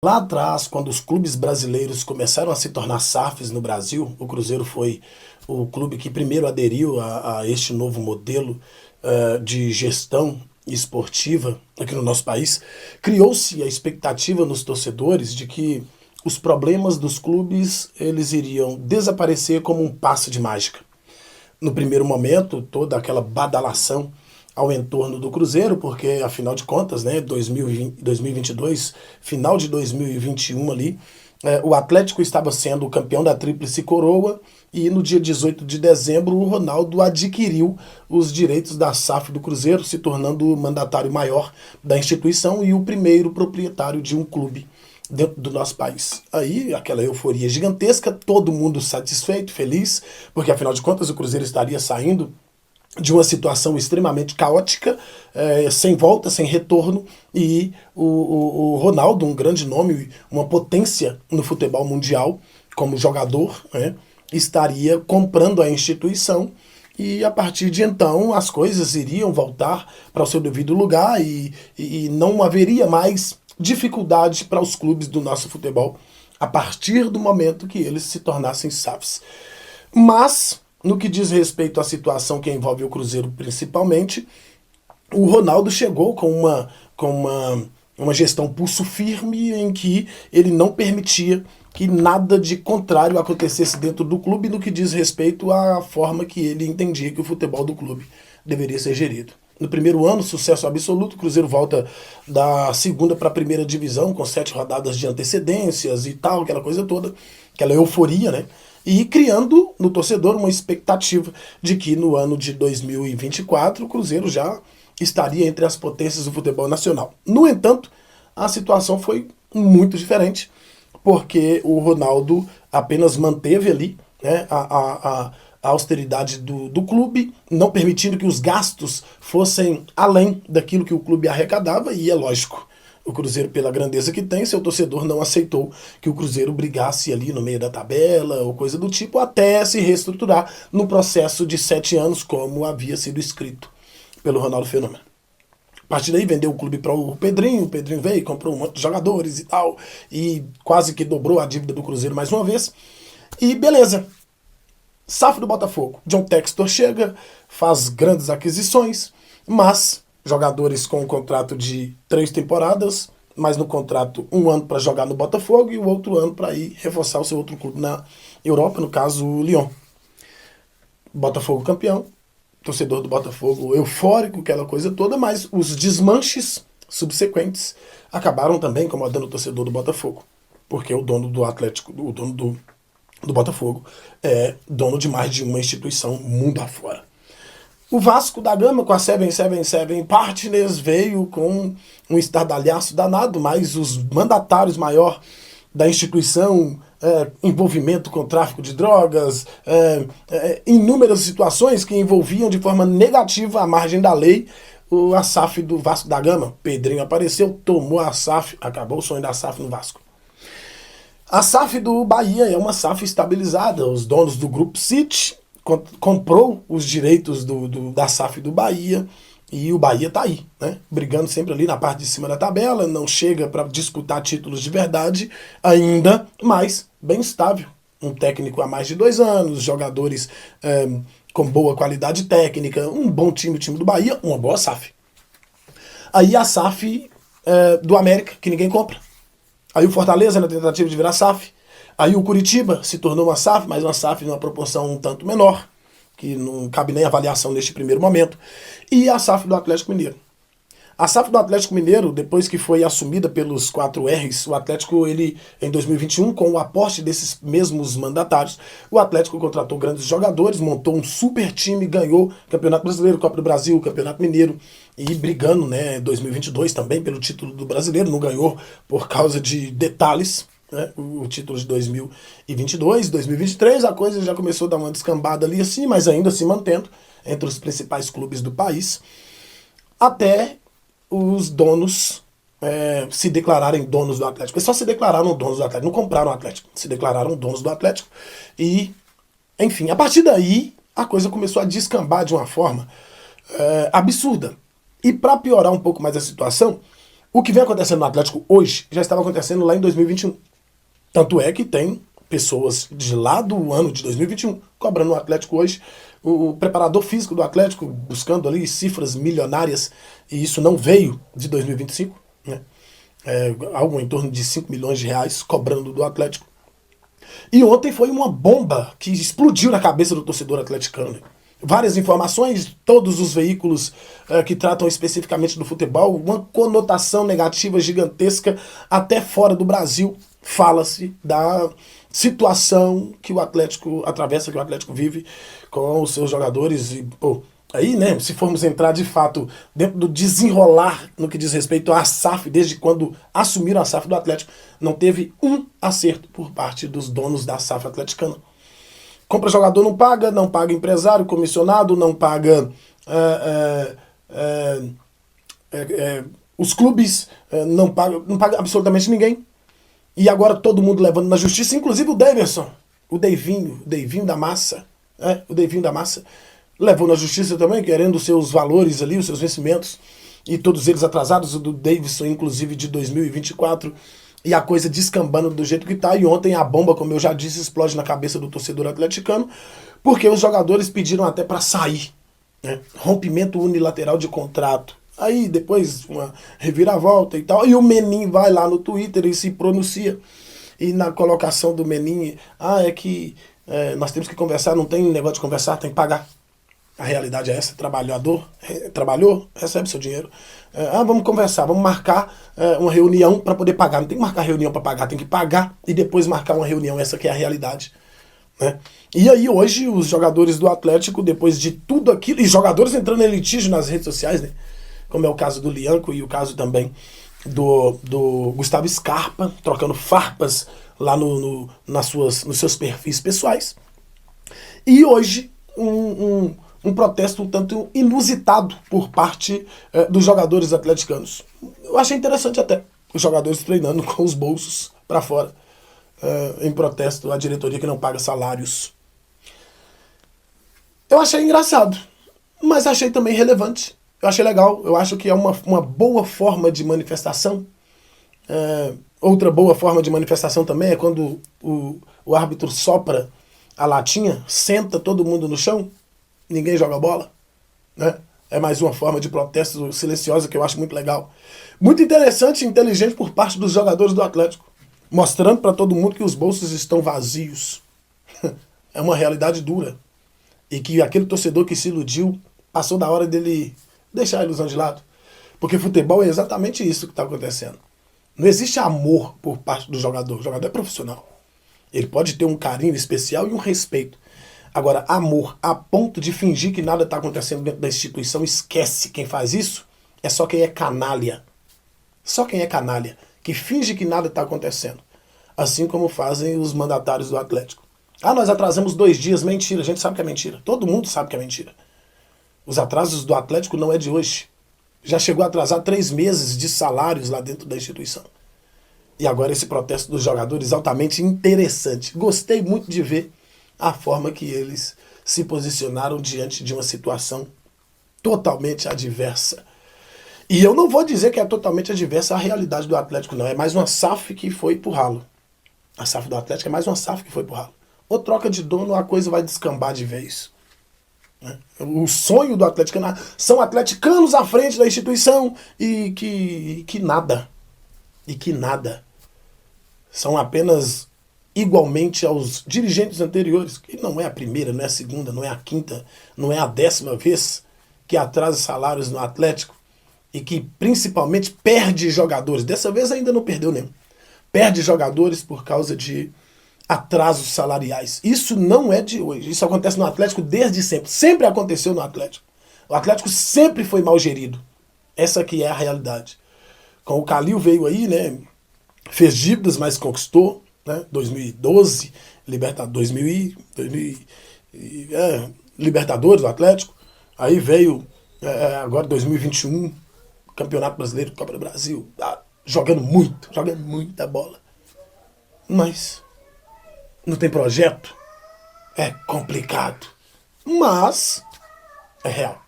Lá atrás, quando os clubes brasileiros começaram a se tornar SAFs no Brasil, o Cruzeiro foi o clube que primeiro aderiu a este novo modelo de gestão esportiva aqui no nosso país. Criou-se a expectativa nos torcedores de que os problemas dos clubes eles iriam desaparecer como um passe de mágica. No primeiro momento, toda aquela badalação ao entorno do Cruzeiro, porque afinal de contas, né, 2020, 2022, final de 2021 ali, o Atlético estava sendo o campeão da Tríplice Coroa e no dia 18 de dezembro o Ronaldo adquiriu os direitos da SAF do Cruzeiro, se tornando o mandatário maior da instituição e o primeiro proprietário de um clube dentro do nosso país. Aí, aquela euforia gigantesca, todo mundo satisfeito, feliz, porque afinal de contas o Cruzeiro estaria saindo de uma situação extremamente caótica, sem volta, sem retorno, e o Ronaldo, um grande nome, uma potência no futebol mundial, como jogador, né, estaria comprando a instituição, e a partir de então as coisas iriam voltar para o seu devido lugar e não haveria mais dificuldade para os clubes do nosso futebol a partir do momento que eles se tornassem SAFs. Mas, no que diz respeito à situação que envolve o Cruzeiro principalmente, o Ronaldo chegou com uma gestão pulso firme em que ele não permitia que nada de contrário acontecesse dentro do clube no que diz respeito à forma que ele entendia que o futebol do clube deveria ser gerido. No primeiro ano, sucesso absoluto, o Cruzeiro volta da segunda para a primeira divisão, com 7 rodadas de antecedências e tal, aquela coisa toda, aquela euforia, né? E criando no torcedor uma expectativa de que no ano de 2024 o Cruzeiro já estaria entre as potências do futebol nacional. No entanto, a situação foi muito diferente, porque o Ronaldo apenas manteve ali, né, a austeridade do clube, não permitindo que os gastos fossem além daquilo que o clube arrecadava, e é lógico, o Cruzeiro, pela grandeza que tem, seu torcedor não aceitou que o Cruzeiro brigasse ali no meio da tabela ou coisa do tipo, até se reestruturar no processo de 7 anos, como havia sido escrito pelo Ronaldo Fenômeno. A partir daí vendeu o clube para o Pedrinho veio, comprou um monte de jogadores e tal, e quase que dobrou a dívida do Cruzeiro mais uma vez. E beleza, SAF do Botafogo. John Textor chega, faz grandes aquisições, mas jogadores com um contrato de 3 temporadas, mas no contrato 1 ano para jogar no Botafogo e o outro ano para ir reforçar o seu outro clube na Europa, no caso o Lyon. Botafogo campeão, torcedor do Botafogo eufórico, aquela coisa toda, mas os desmanches subsequentes acabaram também incomodando o torcedor do Botafogo, porque o dono do Atlético, o dono do Botafogo, é dono de mais de uma instituição mundo afora. O Vasco da Gama, com a 777 Partners, veio com um estardalhaço danado, mas os mandatários maior da instituição, envolvimento com tráfico de drogas, inúmeras situações que envolviam de forma negativa à margem da lei a SAF do Vasco da Gama. Pedrinho apareceu, tomou a SAF, acabou o sonho da SAF no Vasco. A SAF do Bahia é uma SAF estabilizada, os donos do Grupo City comprou os direitos da SAF do Bahia e o Bahia tá aí, né? Brigando sempre ali na parte de cima da tabela, não chega para disputar títulos de verdade ainda, mas bem estável. Um técnico há mais de 2 anos, jogadores com boa qualidade técnica, um bom time, o time do Bahia, uma boa SAF. Aí a SAF do América, que ninguém compra. Aí o Fortaleza na tentativa de virar SAF. Aí o Curitiba se tornou uma SAF, mas uma SAF numa proporção um tanto menor, que não cabe nem avaliação neste primeiro momento. E a SAF do Atlético Mineiro. A SAF do Atlético Mineiro, depois que foi assumida pelos 4 R's, o Atlético, ele, em 2021, com o aporte desses mesmos mandatários, o Atlético contratou grandes jogadores, montou um super time, ganhou Campeonato Brasileiro, Copa do Brasil, Campeonato Mineiro, e brigando, né, 2022 também pelo título do Brasileiro, não ganhou por causa de detalhes, né, o título de 2022, 2023, a coisa já começou a dar uma descambada ali assim, mas ainda se mantendo entre os principais clubes do país, até os donos se declararem donos do Atlético. Eles só se declararam donos do Atlético, não compraram o Atlético, se declararam donos do Atlético. E, enfim, a partir daí, a coisa começou a descambar de uma forma absurda. E para piorar um pouco mais a situação, O que vem acontecendo no Atlético hoje já estava acontecendo lá em 2021. Tanto é que tem pessoas de lá do ano de 2021 cobrando o Atlético hoje. O preparador físico do Atlético buscando ali cifras milionárias, e isso não veio de 2025, né? Algo em torno de 5 milhões de reais cobrando do Atlético. E ontem foi uma bomba que explodiu na cabeça do torcedor atleticano, né? Várias informações, todos os veículos que tratam especificamente do futebol, uma conotação negativa gigantesca, até fora do Brasil. Fala-se da situação que o Atlético atravessa, que o Atlético vive com os seus jogadores. E, pô, aí, né, se formos entrar de fato dentro do desenrolar no que diz respeito à SAF, desde quando assumiram a SAF do Atlético, não teve um acerto por parte dos donos da SAF atleticana. Compra jogador, não paga empresário, comissionado, não paga os clubes, não paga absolutamente ninguém. E agora todo mundo levando na justiça, inclusive o Daverson, o Deivinho da Massa, o Deivinho da Massa, levou na justiça também, querendo os seus valores ali, os seus vencimentos, e todos eles atrasados, o do Davidson, inclusive, de 2024, e a coisa descambando do jeito que tá. E ontem a bomba, como eu já disse, explode na cabeça do torcedor atleticano, porque os jogadores pediram até para sair, né? Rompimento unilateral de contrato. Aí depois uma reviravolta e tal, e o Menin vai lá no Twitter e se pronuncia. E na colocação do Menin, é que nós temos que conversar, não tem negócio de conversar, tem que pagar. A realidade é essa, trabalhador, trabalhou, recebe seu dinheiro. Vamos conversar, vamos marcar uma reunião para poder pagar. Não tem que marcar reunião para pagar, tem que pagar e depois marcar uma reunião, essa que é a realidade, né? E aí hoje os jogadores do Atlético, depois de tudo aquilo, e jogadores entrando em litígio nas redes sociais, né? Como é o caso do Lianco e o caso também do Gustavo Scarpa, trocando farpas lá nos seus perfis pessoais. E hoje um protesto um tanto inusitado por parte dos jogadores atleticanos. Eu achei interessante até, os jogadores treinando com os bolsos para fora, em protesto à diretoria que não paga salários. Eu achei engraçado, mas achei também relevante. Eu achei legal, eu acho que é uma boa forma de manifestação. Outra boa forma de manifestação também é quando o árbitro sopra a latinha, senta todo mundo no chão, ninguém joga bola, né? É mais uma forma de protesto silenciosa que eu acho muito legal. Muito interessante e inteligente por parte dos jogadores do Atlético, mostrando para todo mundo que os bolsos estão vazios. É uma realidade dura. E que aquele torcedor que se iludiu, passou da hora dele deixar a ilusão de lado. Porque futebol é exatamente isso que está acontecendo. Não existe amor por parte do jogador. O jogador é profissional. Ele pode ter um carinho especial e um respeito. Agora, amor a ponto de fingir que nada está acontecendo dentro da instituição, esquece. Quem faz isso é só quem é canalha. Só quem é canalha, que finge que nada está acontecendo. Assim como fazem os mandatários do Atlético. Nós atrasamos 2 dias. Mentira, a gente sabe que é mentira. Todo mundo sabe que é mentira. Os atrasos do Atlético não é de hoje. Já chegou a atrasar 3 meses de salários lá dentro da instituição. E agora esse protesto dos jogadores altamente interessante. Gostei muito de ver a forma que eles se posicionaram diante de uma situação totalmente adversa. E eu não vou dizer que é totalmente adversa à realidade do Atlético, não. É mais uma SAF que foi pro ralo. A SAF do Atlético é mais uma SAF que foi pro ralo. Ou troca de dono, a coisa vai descambar de vez. O sonho do Atlético são atleticanos à frente da instituição e que nada. E que nada. São apenas igualmente aos dirigentes anteriores, que não é a primeira, não é a segunda, não é a quinta, não é a 10ª vez que atrasa salários no Atlético e que principalmente perde jogadores. Dessa vez ainda não perdeu nenhum. Perde jogadores por causa de atrasos salariais. Isso não é de hoje. Isso acontece no Atlético desde sempre. Sempre aconteceu no Atlético. O Atlético sempre foi mal gerido. Essa aqui é a realidade. Com o Calil veio aí, né? Fez dívidas, mas conquistou, né? 2012, Libertadores do Atlético. Aí veio agora 2021, Campeonato Brasileiro, Copa do Brasil. Jogando muita bola. Mas não tem projeto? É complicado. Mas é real.